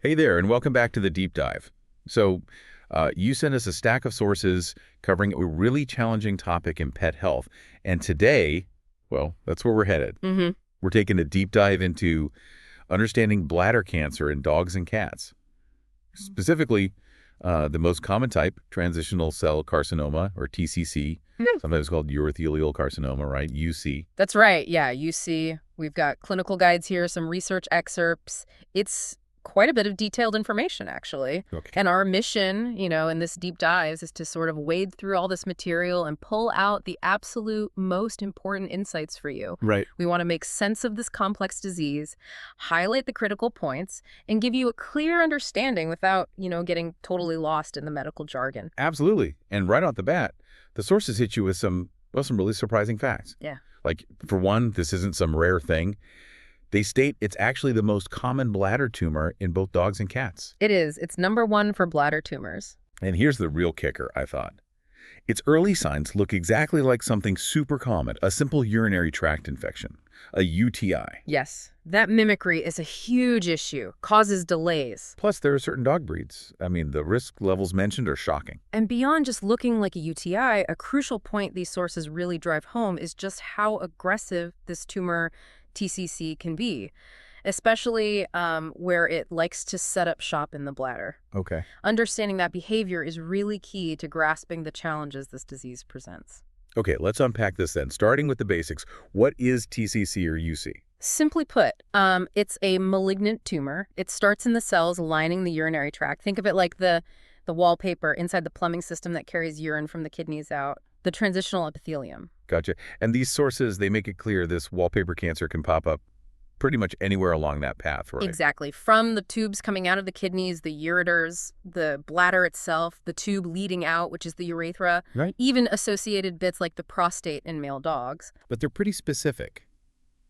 Hey there, and welcome back to the deep dive. You sent us a stack of sources covering a really challenging topic in pet health. And today, well, that's where we're headed. hmm We're taking a deep dive into understanding bladder cancer in dogs and cats. Specifically, the most common type, transitional cell carcinoma, or TCC, sometimes called urothelial carcinoma, right? UC. That's right. Yeah, you see, we've got clinical guides here, some research excerpts. It's quite a bit of detailed information, actually. Okay. And our mission, in this deep dives is to sort of wade through all this material and pull out the absolute most important insights for you. Right. We want to make sense of this complex disease, highlight the critical points, and give you a clear understanding without, getting totally lost in the medical jargon. Absolutely. And right off the bat, the sources hit you with some really surprising facts. Yeah. Like, for one, this isn't some rare thing. They state it's actually the most common bladder tumor in both dogs and cats. It is. It's #1 for bladder tumors. And here's the real kicker, I thought. Its early signs look exactly like something super common, a simple urinary tract infection, a UTI. Yes, that mimicry is a huge issue, causes delays. Plus, there are certain dog breeds. The risk levels mentioned are shocking. And beyond just looking like a UTI, a crucial point these sources really drive home is just how aggressive this tumor TCC can be, especially where it likes to set up shop in the bladder. Okay. Understanding that behavior is really key to grasping the challenges this disease presents. Okay, let's unpack this then, starting with the basics. What is TCC or UC? Simply put, it's a malignant tumor. It starts in the cells lining the urinary tract. Think of it like the wallpaper inside the plumbing system that carries urine from the kidneys out, the transitional epithelium. Gotcha. And these sources, they make it clear this wallpaper cancer can pop up pretty much anywhere along that path, right? Exactly. From the tubes coming out of the kidneys, the ureters, the bladder itself, the tube leading out, which is the urethra, Right. even associated bits like the prostate in male dogs. But they're pretty specific.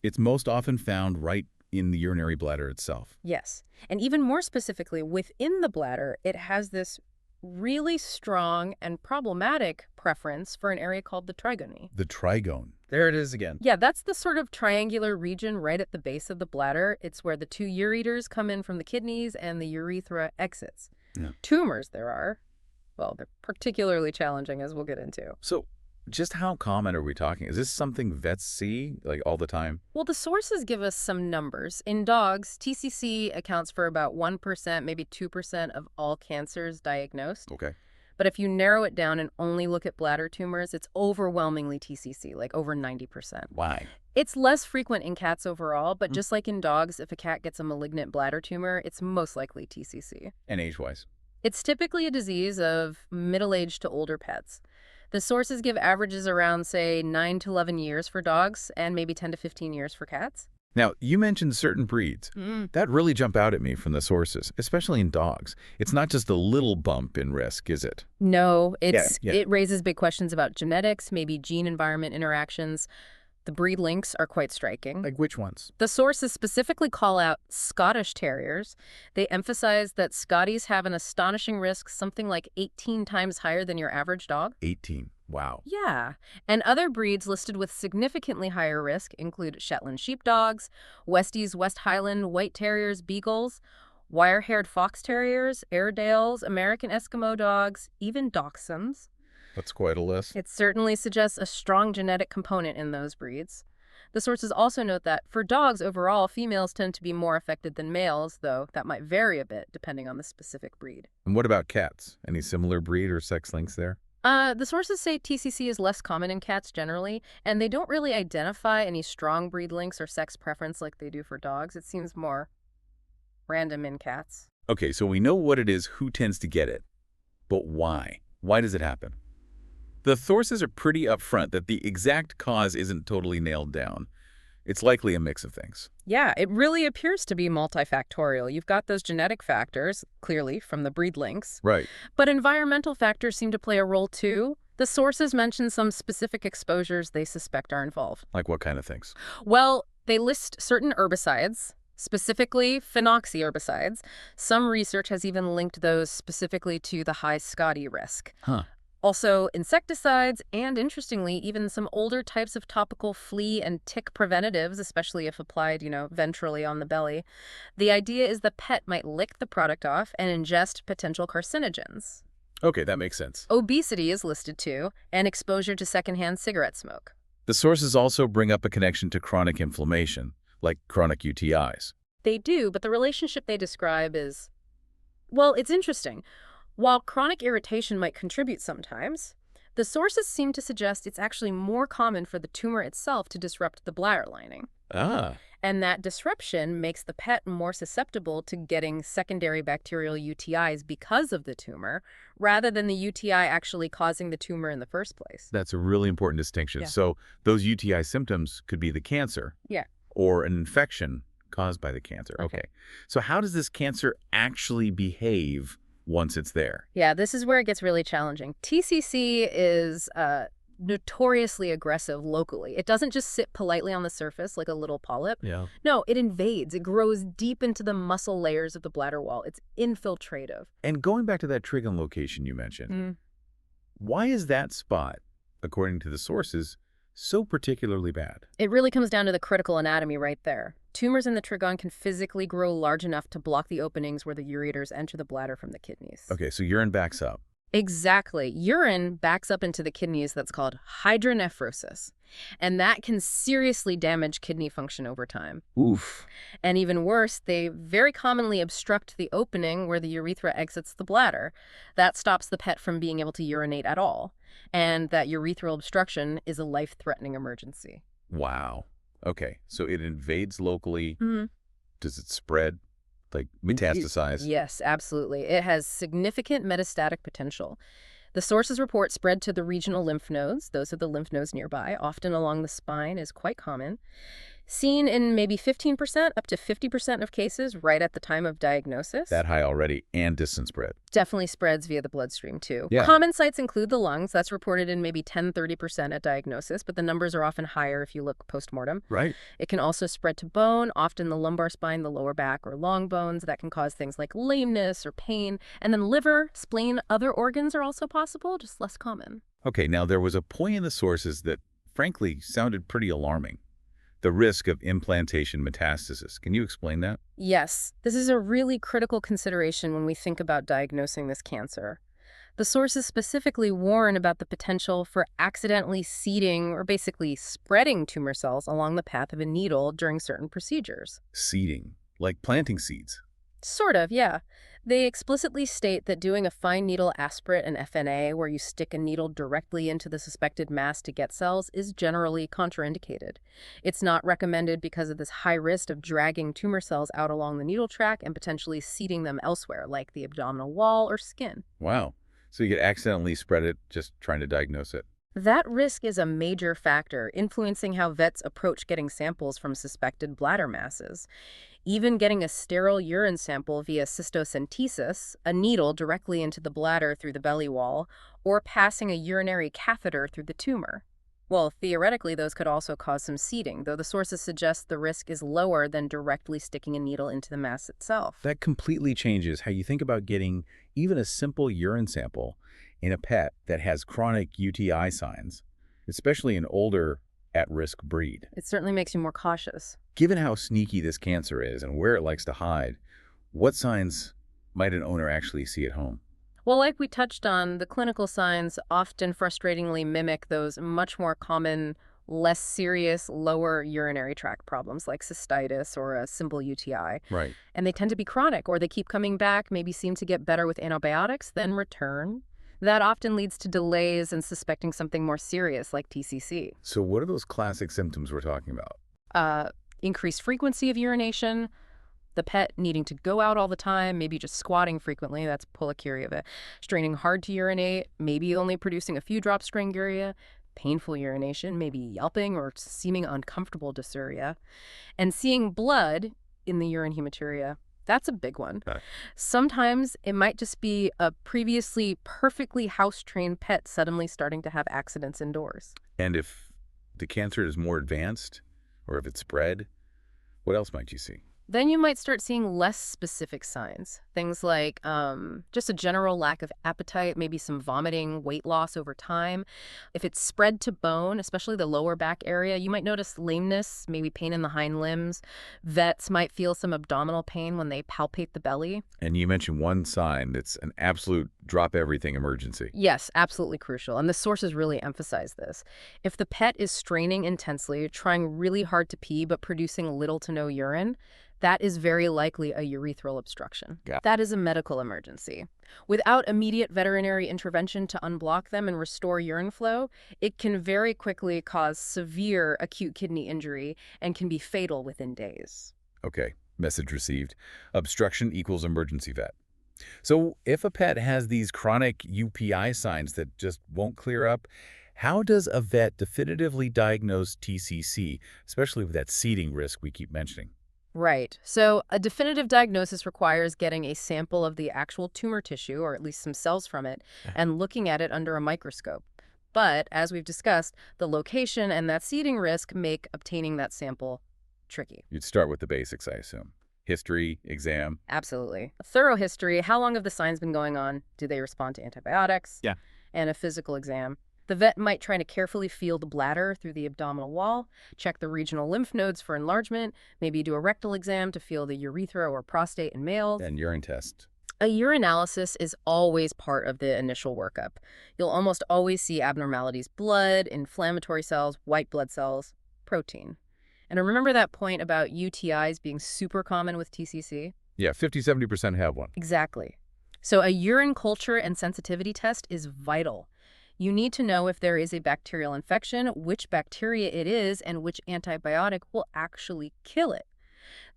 It's most often found right in the urinary bladder itself. Yes. And even more specifically, within the bladder, it has this really strong and problematic preference for an area called the trigone. The trigone. There it is again. Yeah, that's the sort of triangular region right at the base of the bladder. It's where the two ureters come in from the kidneys and the urethra exits. Yeah. Tumors there are, well, they're particularly challenging, as we'll get into. So just how common are we talking? Is this something vets see, like, all the time? Well, the sources give us some numbers. In dogs, TCC accounts for about 1%, maybe 2% of all cancers diagnosed. Okay. But if you narrow it down and only look at bladder tumors, it's overwhelmingly TCC, like over 90%. Why? It's less frequent in cats overall, but just like in dogs, if a cat gets a malignant bladder tumor, it's most likely TCC. And age-wise? It's typically a disease of middle-aged to older pets. The sources give averages around, say, 9 to 11 years for dogs and maybe 10 to 15 years for cats. Now, you mentioned certain breeds. That really jump out at me from the sources, especially in dogs. It's not just a little bump in risk, is it? No, Yeah. it raises big questions about genetics, maybe gene-environment interactions. The breed links are quite striking. Like which ones? The sources specifically call out Scottish Terriers. They emphasize that Scotties have an astonishing risk, something like 18 times higher than your average dog. 18. Wow. Yeah. And other breeds listed with significantly higher risk include Shetland Sheepdogs, Westies, West Highland, White Terriers, Beagles, wire-haired Fox Terriers, Airedales, American Eskimo dogs, even Dachshunds. That's quite a list. It certainly suggests a strong genetic component in those breeds. The sources also note that for dogs overall, females tend to be more affected than males, though that might vary a bit depending on the specific breed. And what about cats? Any similar breed or sex links there? The sources say TCC is less common in cats generally, and they don't really identify any strong breed links or sex preference like they do for dogs. It seems more random in cats. Okay, so we know what it is, who tends to get it. But why? Why does it happen? The sources are pretty upfront that the exact cause isn't totally nailed down. It's likely a mix of things. Yeah, it really appears to be multifactorial. You've got those genetic factors, clearly, from the breed links. Right. But environmental factors seem to play a role, too. The sources mention some specific exposures they suspect are involved. Like what kind of things? Well, they list certain herbicides, specifically phenoxyherbicides. Some research has even linked those specifically to the high SCOTY risk. Huh. Also, insecticides and, interestingly, even some older types of topical flea and tick preventatives, especially if applied, ventrally on the belly. The idea is the pet might lick the product off and ingest potential carcinogens. Okay, that makes sense. Obesity is listed too, and exposure to secondhand cigarette smoke. The sources also bring up a connection to chronic inflammation, like chronic UTIs. They do, but the relationship they describe is, well, it's interesting. While chronic irritation might contribute sometimes, the sources seem to suggest it's actually more common for the tumor itself to disrupt the bladder lining. Ah, And that disruption makes the pet more susceptible to getting secondary bacterial UTIs because of the tumor, rather than the UTI actually causing the tumor in the first place. that's a really important distinction. Yeah. So those UTI symptoms could be the cancer Yeah. or an infection caused by the cancer. Okay. So how does this cancer actually behave once it's there? Yeah, this is where it gets really challenging. TCC is notoriously aggressive locally. It doesn't just sit politely on the surface like a little polyp. Yeah. No, it invades. It grows deep into the muscle layers of the bladder wall. It's infiltrative. And going back to that trigon location you mentioned, why is that spot, according to the sources, so particularly bad? It really comes down to the critical anatomy right there. Tumors in the trigon can physically grow large enough to block the openings where the ureters enter the bladder from the kidneys. Okay, so urine backs up. Exactly. Urine backs up into the kidneys. That's called hydronephrosis. And that can seriously damage kidney function over time. Oof. And even worse, they very commonly obstruct the opening where the urethra exits the bladder. That stops the pet from being able to urinate at all. And that urethral obstruction is a life-threatening emergency. Wow. Okay, so it invades locally. Mm-hmm. Does it spread? Like metastasize? Yes, absolutely. It has significant metastatic potential. The sources report spread to the regional lymph nodes. Those are the lymph nodes nearby, often along the spine, is quite common. Seen in maybe 15% up to 50% of cases right at the time of diagnosis. That high already, and distant spread. Definitely spreads via the bloodstream, too. Yeah. Common sites include the lungs. That's reported in maybe 10-30% at diagnosis, but the numbers are often higher if you look postmortem. Right. It can also spread to bone, often the lumbar spine, the lower back, or long bones. That can cause things like lameness or pain. And then liver, spleen, other organs are also possible, just less common. Okay, now there was a point in the sources that, frankly, sounded pretty alarming. The risk of implantation metastasis. Can you explain that? Yes, this is a really critical consideration when we think about diagnosing this cancer. The sources specifically warn about the potential for accidentally seeding or basically spreading tumor cells along the path of a needle during certain procedures. Seeding, like planting seeds. Sort of, yeah. They explicitly state that doing a fine needle aspirate and FNA, where you stick a needle directly into the suspected mass to get cells, is generally contraindicated. It's not recommended because of this high risk of dragging tumor cells out along the needle track and potentially seeding them elsewhere, like the abdominal wall or skin. Wow. So you could accidentally spread it just trying to diagnose it. That risk is a major factor, influencing how vets approach getting samples from suspected bladder masses. Even getting a sterile urine sample via cystocentesis, a needle directly into the bladder through the belly wall, or passing a urinary catheter through the tumor. Well, theoretically, those could also cause some seeding, though the sources suggest the risk is lower than directly sticking a needle into the mass itself. That completely changes how you think about getting even a simple urine sample in a pet that has chronic UTI signs, especially an older at-risk breed. It certainly makes you more cautious. Given how sneaky this cancer is and where it likes to hide, what signs might an owner actually see at home? Well, like we touched on, the clinical signs often frustratingly mimic those much more common, less serious, lower urinary tract problems like cystitis or a simple UTI. Right. And they tend to be chronic, or they keep coming back, maybe seem to get better with antibiotics, then return. That often leads to delays in suspecting something more serious like TCC. So what are those classic symptoms we're talking about? Increased frequency of urination, the pet needing to go out all the time, maybe just squatting frequently, that's pollakiuria, straining hard to urinate, maybe only producing a few drops stranguria, painful urination, maybe yelping or seeming uncomfortable dysuria, and seeing blood in the urine hematuria. That's a big one. Okay. Sometimes it might just be a previously perfectly house-trained pet suddenly starting to have accidents indoors. And if the cancer is more advanced, or if it's spread, what else might you see? Then you might start seeing less specific signs. Things like just a general lack of appetite, maybe some vomiting, weight loss over time. If it's spread to bone, especially the lower back area, you might notice lameness, maybe pain in the hind limbs. Vets might feel some abdominal pain when they palpate the belly. And you mentioned one sign that's an absolute drop-everything emergency. Yes, absolutely crucial. And the sources really emphasize this. If the pet is straining intensely, trying really hard to pee but producing little to no urine, that is very likely a urethral obstruction. Yeah. That is a medical emergency. Without immediate veterinary intervention to unblock them and restore urine flow, it can very quickly cause severe acute kidney injury and can be fatal within days. Okay, message received. Obstruction equals emergency vet. So if a pet has these chronic UPI signs that just won't clear up, how does a vet definitively diagnose TCC, especially with that seeding risk we keep mentioning? Right. So a definitive diagnosis requires getting a sample of the actual tumor tissue, or at least some cells from it, and looking at it under a microscope. But as we've discussed, the location and that seeding risk make obtaining that sample tricky. You'd start with the basics, I assume. History, exam. Absolutely. A thorough history, how long have the signs been going on? Do they respond to antibiotics? Yeah. And a physical exam. The vet might try to carefully feel the bladder through the abdominal wall, check the regional lymph nodes for enlargement, maybe do a rectal exam to feel the urethra or prostate in males. And urine test. A urinalysis is always part of the initial workup. You'll almost always see abnormalities: blood, inflammatory cells, white blood cells, protein. And remember that point about UTIs being super common with TCC? Yeah, 50–70% have one. Exactly. So a urine culture and sensitivity test is vital. You need to know if there is a bacterial infection, which bacteria it is, and which antibiotic will actually kill it.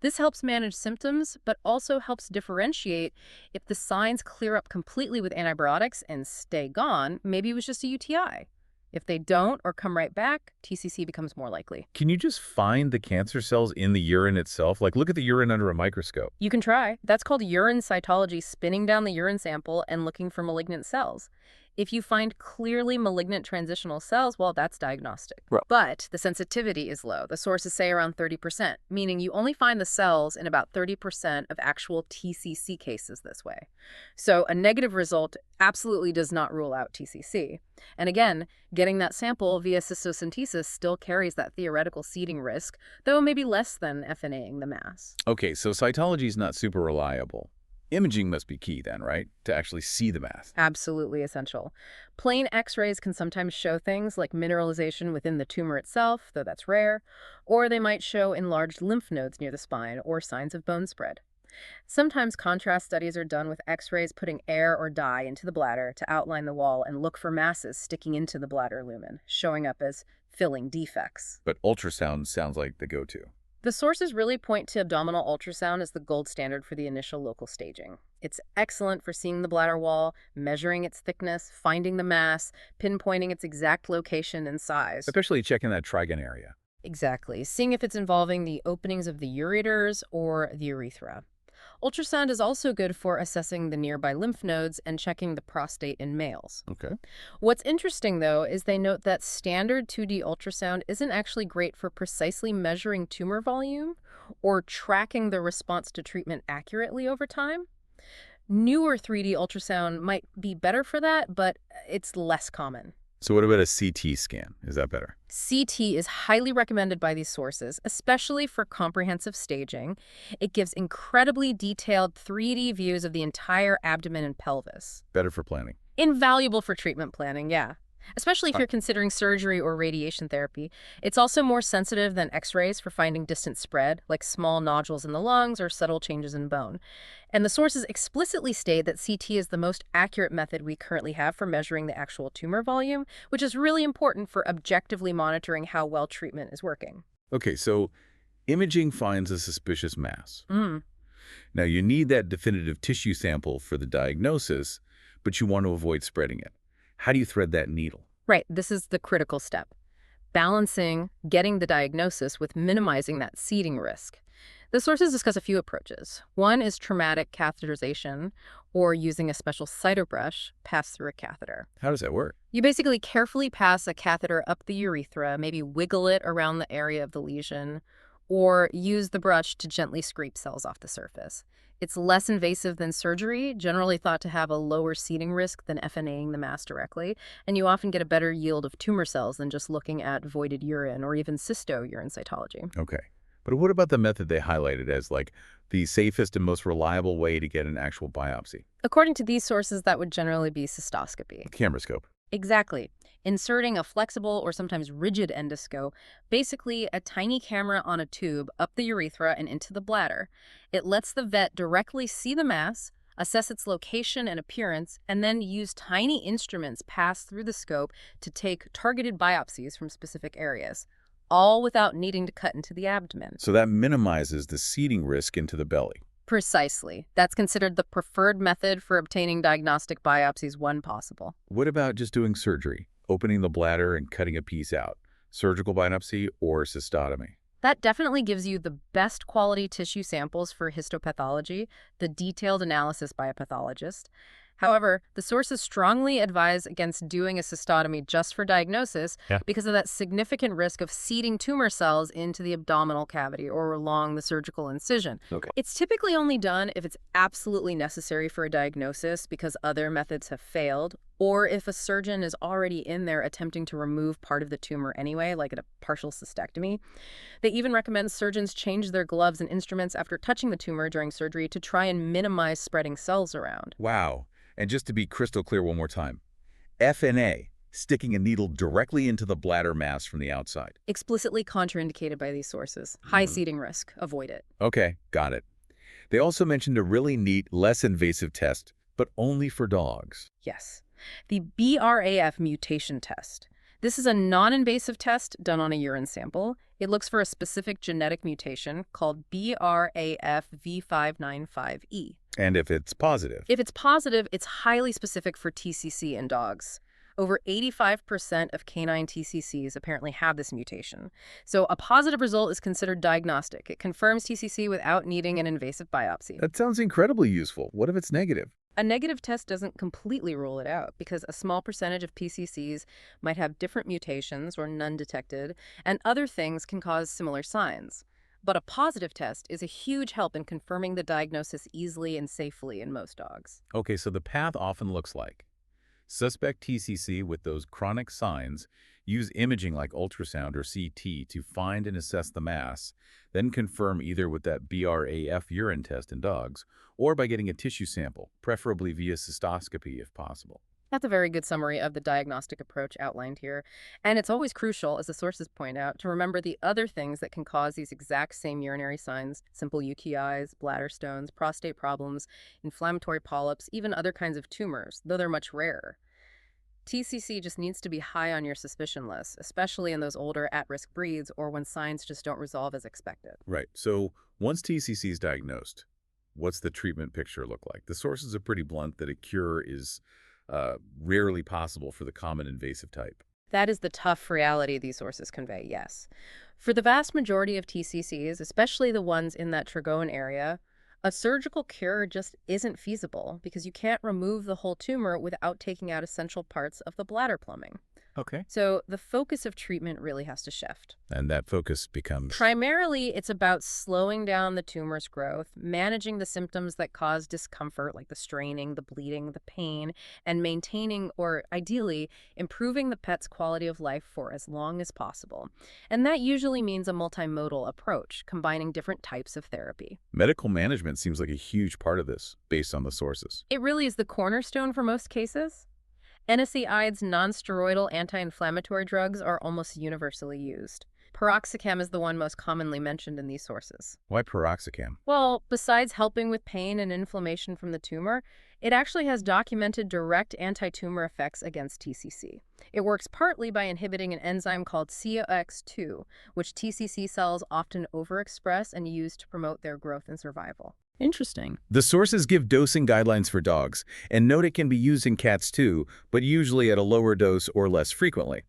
This helps manage symptoms, but also helps differentiate if the signs clear up completely with antibiotics and stay gone. Maybe it was just a UTI. If they don't or come right back, TCC becomes more likely. Can you just find the cancer cells in the urine itself? Like, look at the urine under a microscope. You can try. That's called urine cytology, spinning down the urine sample and looking for malignant cells. If you find clearly malignant transitional cells, well, that's diagnostic. Right. But the sensitivity is low. The sources say around 30%, meaning you only find the cells in about 30% of actual TCC cases this way. So a negative result absolutely does not rule out TCC. And again, getting that sample via cystocentesis still carries that theoretical seeding risk, though maybe less than FNAing the mass. Okay, so cytology is not super reliable. Imaging must be key then, right? To actually see the mass. Absolutely essential. Plain X-rays can sometimes show things like mineralization within the tumor itself, though that's rare, or they might show enlarged lymph nodes near the spine or signs of bone spread. Sometimes contrast studies are done with X-rays putting air or dye into the bladder to outline the wall and look for masses sticking into the bladder lumen, showing up as filling defects. But ultrasound sounds like the go-to. The sources really point to abdominal ultrasound as the gold standard for the initial local staging. It's excellent for seeing the bladder wall, measuring its thickness, finding the mass, pinpointing its exact location and size. Especially checking that trigon area. Exactly, seeing if it's involving the openings of the ureters or the urethra. Ultrasound is also good for assessing the nearby lymph nodes and checking the prostate in males. Okay. What's interesting, though, is they note that standard 2D ultrasound isn't actually great for precisely measuring tumor volume or tracking the response to treatment accurately over time. Newer 3D ultrasound might be better for that, but it's less common. So what about a CT scan? Is that better? CT is highly recommended by these sources, especially for comprehensive staging. It gives incredibly detailed 3D views of the entire abdomen and pelvis. Better for planning. Invaluable for treatment planning, yeah. Especially if you're considering surgery or radiation therapy. It's also more sensitive than X-rays for finding distant spread, like small nodules in the lungs or subtle changes in bone. And the sources explicitly state that CT is the most accurate method we currently have for measuring the actual tumor volume, which is really important for objectively monitoring how well treatment is working. Okay, so imaging finds a suspicious mass. Now, you need that definitive tissue sample for the diagnosis, but you want to avoid spreading it. How do you thread that needle? Right, this is the critical step. Balancing getting the diagnosis with minimizing that seeding risk. The sources discuss a few approaches. One is traumatic catheterization, or using a special cytobrush passed through a catheter. How does that work? You basically carefully pass a catheter up the urethra, maybe wiggle it around the area of the lesion, or use the brush to gently scrape cells off the surface. It's less invasive than surgery, generally thought to have a lower seeding risk than FNAing the mass directly, and you often get a better yield of tumor cells than just looking at voided urine or even cysto-urine cytology. Okay. But what about the method they highlighted as like the safest and most reliable way to get an actual biopsy? According to these sources, that would generally be cystoscopy. Camera scope. Exactly. Inserting a flexible or sometimes rigid endoscope, basically a tiny camera on a tube up the urethra and into the bladder. It lets the vet directly see the mass, assess its location and appearance, and then use tiny instruments passed through the scope to take targeted biopsies from specific areas, all without needing to cut into the abdomen. So that minimizes the seeding risk into the belly. Precisely. That's considered the preferred method for obtaining diagnostic biopsies when possible. What about just doing surgery, opening the bladder and cutting a piece out? Surgical biopsy or cystotomy? That definitely gives you the best quality tissue samples for histopathology, the detailed analysis by a pathologist. However, the sources strongly advise against doing a cystotomy just for diagnosis because of that significant risk of seeding tumor cells into the abdominal cavity or along the surgical incision. Okay. It's typically only done if it's absolutely necessary for a diagnosis because other methods have failed, or if a surgeon is already in there attempting to remove part of the tumor anyway, like at a partial cystectomy. They even recommend surgeons change their gloves and instruments after touching the tumor during surgery to try and minimize spreading cells around. Wow. And just to be crystal clear one more time, FNA, sticking a needle directly into the bladder mass from the outside. Explicitly contraindicated by these sources. High seeding risk. Avoid it. Okay, got it. They also mentioned a really neat, less invasive test, but only for dogs. Yes. The BRAF mutation test. This is a non-invasive test done on a urine sample. It looks for a specific genetic mutation called BRAF V595E. And if it's positive? If it's positive, it's highly specific for TCC in dogs. Over 85% of canine TCCs apparently have this mutation. So a positive result is considered diagnostic. It confirms TCC without needing an invasive biopsy. That sounds incredibly useful. What if it's negative? A negative test doesn't completely rule it out because a small percentage of PCCs might have different mutations or none detected, and other things can cause similar signs. But a positive test is a huge help in confirming the diagnosis easily and safely in most dogs. Okay, so the path often looks like suspect TCC with those chronic signs, use imaging like ultrasound or CT to find and assess the mass, then confirm either with that BRAF urine test in dogs or by getting a tissue sample, preferably via cystoscopy if possible. That's a very good summary of the diagnostic approach outlined here. And it's always crucial, as the sources point out, to remember the other things that can cause these exact same urinary signs: simple UTIs, bladder stones, prostate problems, inflammatory polyps, even other kinds of tumors, though they're much rarer. TCC just needs to be high on your suspicion list, especially in those older at-risk breeds or when signs just don't resolve as expected. Right. So once TCC is diagnosed, what's the treatment picture look like? The sources are pretty blunt that a cure is rarely possible for the common invasive type. That is the tough reality these sources convey, yes. For the vast majority of TCCs, especially the ones in that Trigoin area, a surgical cure just isn't feasible because you can't remove the whole tumor without taking out essential parts of the bladder plumbing. Okay. So the focus of treatment really has to shift. And that focus becomes... Primarily, it's about slowing down the tumor's growth, managing the symptoms that cause discomfort, like the straining, the bleeding, the pain, and maintaining, or ideally, improving the pet's quality of life for as long as possible. And that usually means a multimodal approach, combining different types of therapy. Medical management seems like a huge part of this, based on the sources. It really is the cornerstone for most cases. NSAIDs, non-steroidal anti-inflammatory drugs, are almost universally used. Piroxicam is the one most commonly mentioned in these sources. Why piroxicam? Well, besides helping with pain and inflammation from the tumor, it actually has documented direct anti-tumor effects against TCC. It works partly by inhibiting an enzyme called COX-2, which TCC cells often overexpress and use to promote their growth and survival. Interesting. The sources give dosing guidelines for dogs, and note it can be used in cats too, but usually at a lower dose or less frequently.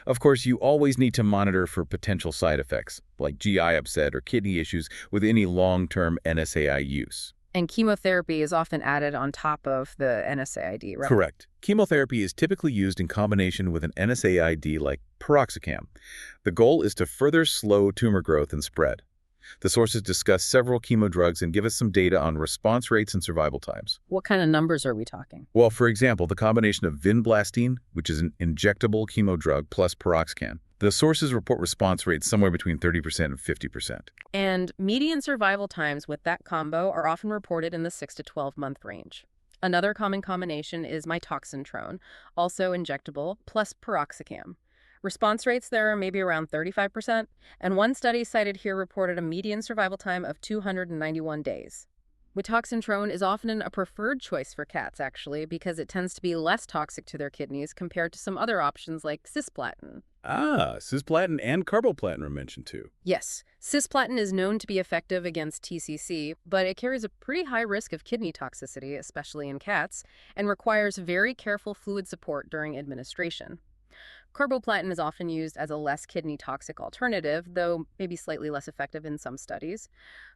Of course, you always need to monitor for potential side effects, like GI upset or kidney issues with any long-term NSAI use. And chemotherapy is often added on top of the NSAID, right? Correct. Chemotherapy is typically used in combination with an NSAID like piroxicam. The goal is to further slow tumor growth and spread. The sources discuss several chemo drugs and give us some data on response rates and survival times. What kind of numbers are we talking? Well, for example, the combination of vinblastine, which is an injectable chemo drug, plus piroxicam. The sources report response rates somewhere between 30% and 50%. And median survival times with that combo are often reported in the 6 to 12-month range. Another common combination is mitoxantrone, also injectable, plus piroxicam. Response rates there are maybe around 35%, and one study cited here reported a median survival time of 291 days. Mitoxantrone is often a preferred choice for cats, actually, because it tends to be less toxic to their kidneys compared to some other options like cisplatin. Ah, cisplatin and carboplatin are mentioned too. Yes, cisplatin is known to be effective against TCC, but it carries a pretty high risk of kidney toxicity, especially in cats, and requires very careful fluid support during administration. Carboplatin is often used as a less kidney toxic alternative, though maybe slightly less effective in some studies.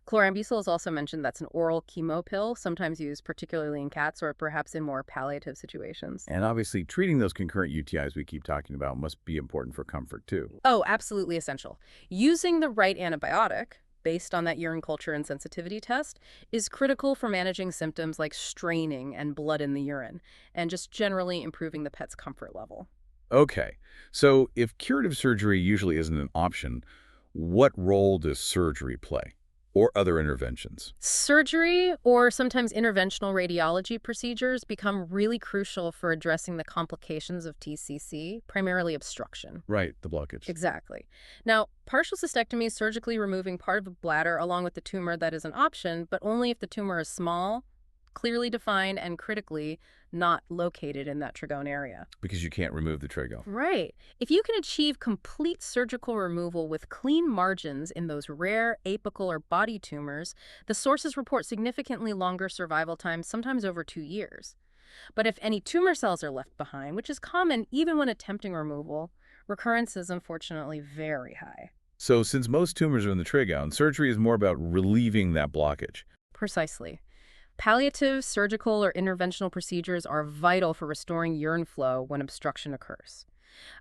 Chlorambucil is also mentioned. That's an oral chemo pill, sometimes used particularly in cats or perhaps in more palliative situations. And obviously, treating those concurrent UTIs we keep talking about must be important for comfort too. Oh, absolutely essential. Using the right antibiotic, based on that urine culture and sensitivity test, is critical for managing symptoms like straining and blood in the urine, and just generally improving the pet's comfort level. Okay, so if curative surgery usually isn't an option, what role does surgery play? Or other interventions? Surgery or sometimes interventional radiology procedures become really crucial for addressing the complications of TCC, primarily obstruction. Right, the blockage. Exactly. Now, partial cystectomy is surgically removing part of the bladder along with the tumor that is an option, but only if the tumor is small, clearly defined, and critically not located in that trigone area. Because you can't remove the trigo. Right. If you can achieve complete surgical removal with clean margins in those rare apical or body tumors, the sources report significantly longer survival times, sometimes over 2 years. But if any tumor cells are left behind, which is common even when attempting removal, recurrence is unfortunately very high. So since most tumors are in the trigone, surgery is more about relieving that blockage. Precisely. Palliative, surgical, or interventional procedures are vital for restoring urine flow when obstruction occurs.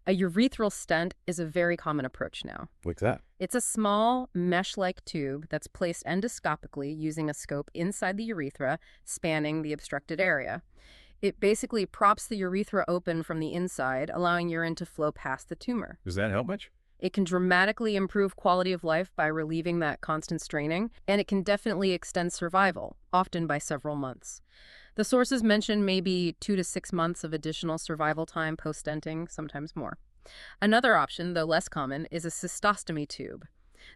A urethral stent is a very common approach now. What's that? It's a small, mesh-like tube that's placed endoscopically using a scope inside the urethra, spanning the obstructed area. It basically props the urethra open from the inside, allowing urine to flow past the tumor. Does that help much? It can dramatically improve quality of life by relieving that constant straining, and it can definitely extend survival, often by several months. The sources mention maybe 2 to 6 months of additional survival time post-stenting, sometimes more. Another option, though less common, is a cystostomy tube.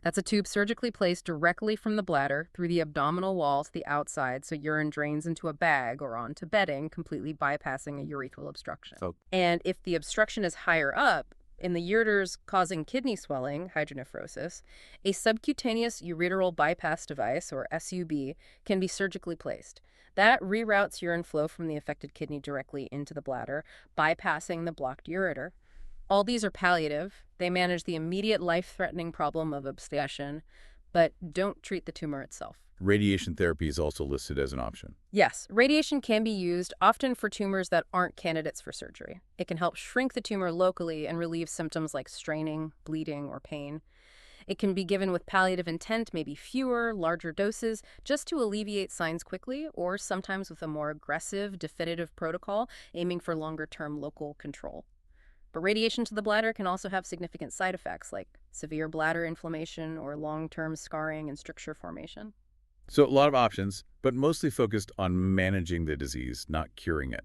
That's a tube surgically placed directly from the bladder through the abdominal wall to the outside so urine drains into a bag or onto bedding, completely bypassing a urethral obstruction. And if the obstruction is higher up, in the ureters causing kidney swelling, hydronephrosis, a subcutaneous ureteral bypass device, or SUB, can be surgically placed. That reroutes urine flow from the affected kidney directly into the bladder, bypassing the blocked ureter. All these are palliative. They manage the immediate life-threatening problem of obstruction, but don't treat the tumor itself. Radiation therapy is also listed as an option. Yes, radiation can be used, often for tumors that aren't candidates for surgery. It can help shrink the tumor locally and relieve symptoms like straining, bleeding, or pain. It can be given with palliative intent, maybe fewer, larger doses, just to alleviate signs quickly, or sometimes with a more aggressive, definitive protocol, aiming for longer-term local control. But radiation to the bladder can also have significant side effects, like severe bladder inflammation or long-term scarring and stricture formation. So a lot of options, but mostly focused on managing the disease, not curing it.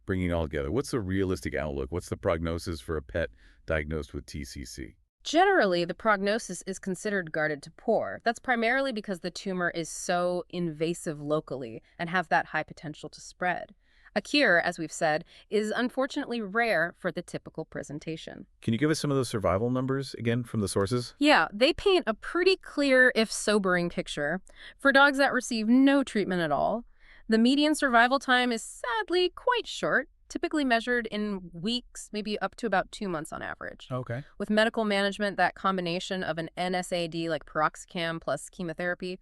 Bringing it all together, what's the realistic outlook? What's the prognosis for a pet diagnosed with TCC? Generally, the prognosis is considered guarded to poor. That's primarily because the tumor is so invasive locally and have that high potential to spread. A cure, as we've said, is unfortunately rare for the typical presentation. Can you give us some of those survival numbers again from the sources? Yeah, they paint a pretty clear, if sobering, picture. For dogs that receive no treatment at all, the median survival time is sadly quite short, typically measured in weeks, maybe up to about 2 months on average. Okay. With medical management, that combination of an NSAID like piroxicam plus chemotherapy,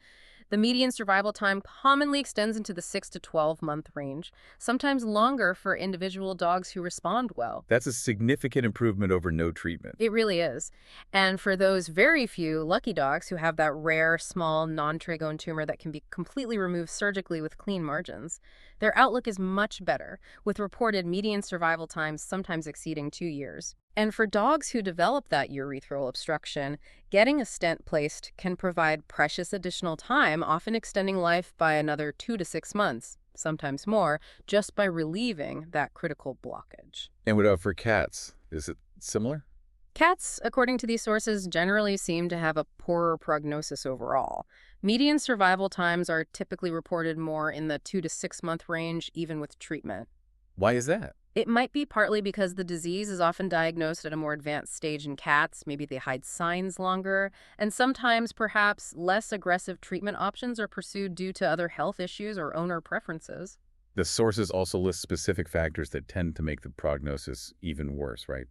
The median survival time commonly extends into the 6 to 12-month range, sometimes longer for individual dogs who respond well. That's a significant improvement over no treatment. It really is. And for those very few lucky dogs who have that rare, small, non-trachone tumor that can be completely removed surgically with clean margins, their outlook is much better, with reported median survival times sometimes exceeding 2 years. And for dogs who develop that urethral obstruction, getting a stent placed can provide precious additional time, often extending life by another 2 to 6 months, sometimes more, just by relieving that critical blockage. And what about for cats? Is it similar? Cats, according to these sources, generally seem to have a poorer prognosis overall. Median survival times are typically reported more in the 2 to 6 month range, even with treatment. Why is that? It might be partly because the disease is often diagnosed at a more advanced stage in cats. Maybe they hide signs longer, and sometimes perhaps less aggressive treatment options are pursued due to other health issues or owner preferences. The sources also list specific factors that tend to make the prognosis even worse, right?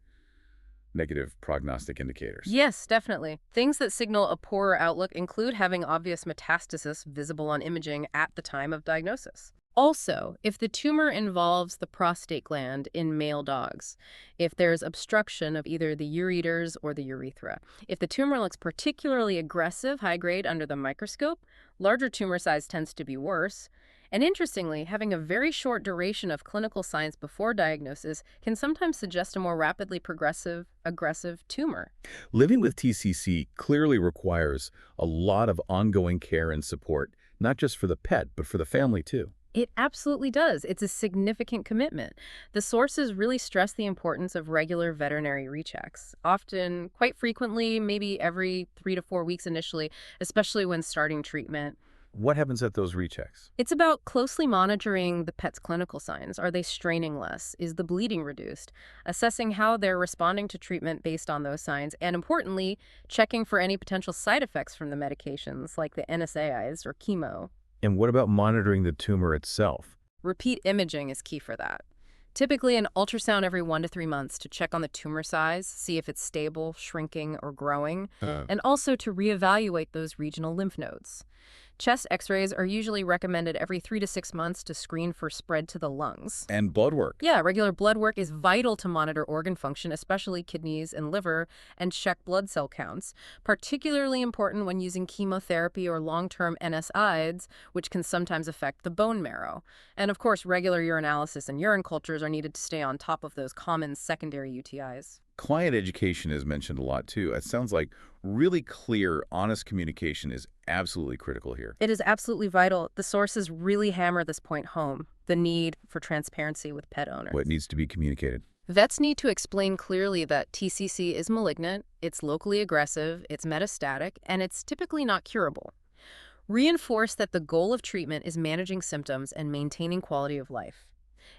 Negative prognostic indicators. Yes, definitely. Things that signal a poorer outlook include having obvious metastasis visible on imaging at the time of diagnosis. Also, if the tumor involves the prostate gland in male dogs, if there's obstruction of either the ureters or the urethra, if the tumor looks particularly aggressive, high-grade under the microscope, larger tumor size tends to be worse. And interestingly, having a very short duration of clinical signs before diagnosis can sometimes suggest a more rapidly progressive, aggressive tumor. Living with TCC clearly requires a lot of ongoing care and support, not just for the pet, but for the family too. It absolutely does. It's a significant commitment. The sources really stress the importance of regular veterinary rechecks, often, quite frequently, maybe every 3 to 4 weeks initially, especially when starting treatment. What happens at those rechecks? It's about closely monitoring the pet's clinical signs. Are they straining less? Is the bleeding reduced? Assessing how they're responding to treatment based on those signs, and importantly, checking for any potential side effects from the medications, like the NSAIDs or chemo. And what about monitoring the tumor itself? Repeat imaging is key for that. Typically an ultrasound every 1 to 3 months to check on the tumor size, see if it's stable, shrinking, or growing, and also to reevaluate those regional lymph nodes. Chest x-rays are usually recommended every 3 to 6 months to screen for spread to the lungs. And blood work. Yeah, regular blood work is vital to monitor organ function, especially kidneys and liver, and check blood cell counts. Particularly important when using chemotherapy or long-term NSAIDs, which can sometimes affect the bone marrow. And of course, regular urinalysis and urine cultures are needed to stay on top of those common secondary UTIs. Client education is mentioned a lot too. It sounds like really clear, honest communication is absolutely critical here. It is absolutely vital. The sources really hammer this point home, the need for transparency with pet owners. What needs to be communicated? Vets need to explain clearly that TCC is malignant, it's locally aggressive, it's metastatic, and it's typically not curable. Reinforce that the goal of treatment is managing symptoms and maintaining quality of life.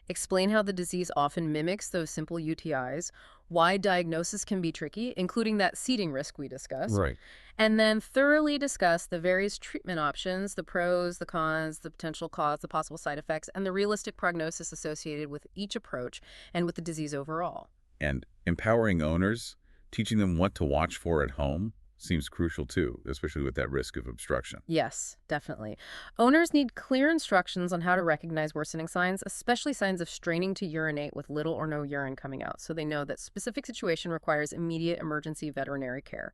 Explain how the disease often mimics those simple UTIs, why diagnosis can be tricky, including that seeding risk we discussed. Right. And then thoroughly discuss the various treatment options, the pros, the cons, the potential cause, the possible side effects, and the realistic prognosis associated with each approach and with the disease overall. And empowering owners, teaching them what to watch for at home, seems crucial too, especially with that risk of obstruction. Yes, definitely. Owners need clear instructions on how to recognize worsening signs, especially signs of straining to urinate with little or no urine coming out, so they know that specific situation requires immediate emergency veterinary care.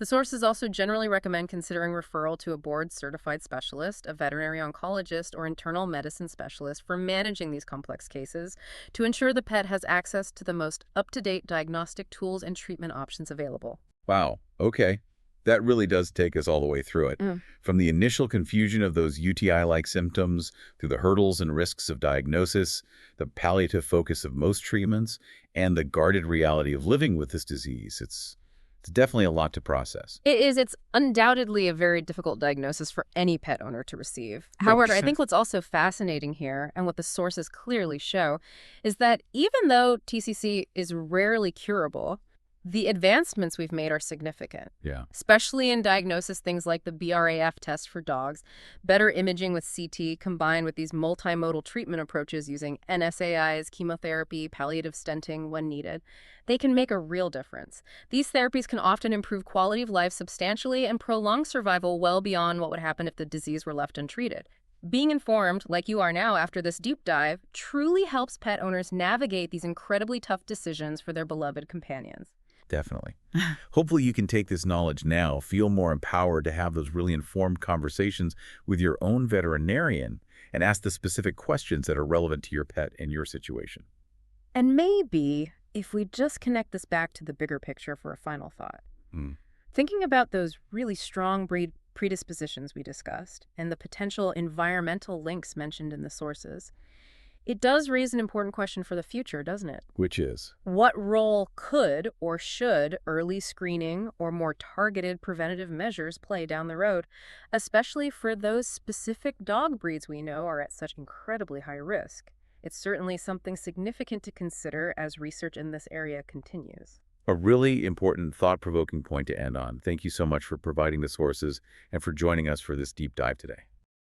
The sources also generally recommend considering referral to a board-certified specialist, a veterinary oncologist, or internal medicine specialist for managing these complex cases to ensure the pet has access to the most up-to-date diagnostic tools and treatment options available. Wow. Okay. That really does take us all the way through it. From the initial confusion of those UTI-like symptoms, through the hurdles and risks of diagnosis, the palliative focus of most treatments, and the guarded reality of living with this disease. It's definitely a lot to process. It is. It's undoubtedly a very difficult diagnosis for any pet owner to receive. However, I think what's also fascinating here, and what the sources clearly show, is that even though TCC is rarely curable, The advancements we've made are significant, Yeah. especially in diagnosis, things like the BRAF test for dogs, better imaging with CT combined with these multimodal treatment approaches using NSAIDs, chemotherapy, palliative stenting when needed. They can make a real difference. These therapies can often improve quality of life substantially and prolong survival well beyond what would happen if the disease were left untreated. Being informed, like you are now after this deep dive, truly helps pet owners navigate these incredibly tough decisions for their beloved companions. Definitely. Hopefully you can take this knowledge now, feel more empowered to have those really informed conversations with your own veterinarian, and ask the specific questions that are relevant to your pet and your situation. And maybe, if we just connect this back to the bigger picture for a final thought, Mm. thinking about those really strong breed predispositions we discussed and the potential environmental links mentioned in the sources, it does raise an important question for the future, doesn't it? Which is? What role could or should early screening or more targeted preventative measures play down the road, especially for those specific dog breeds we know are at such incredibly high risk? It's certainly something significant to consider as research in this area continues. A really important, thought-provoking point to end on. Thank you so much for providing the sources and for joining us for this deep dive today.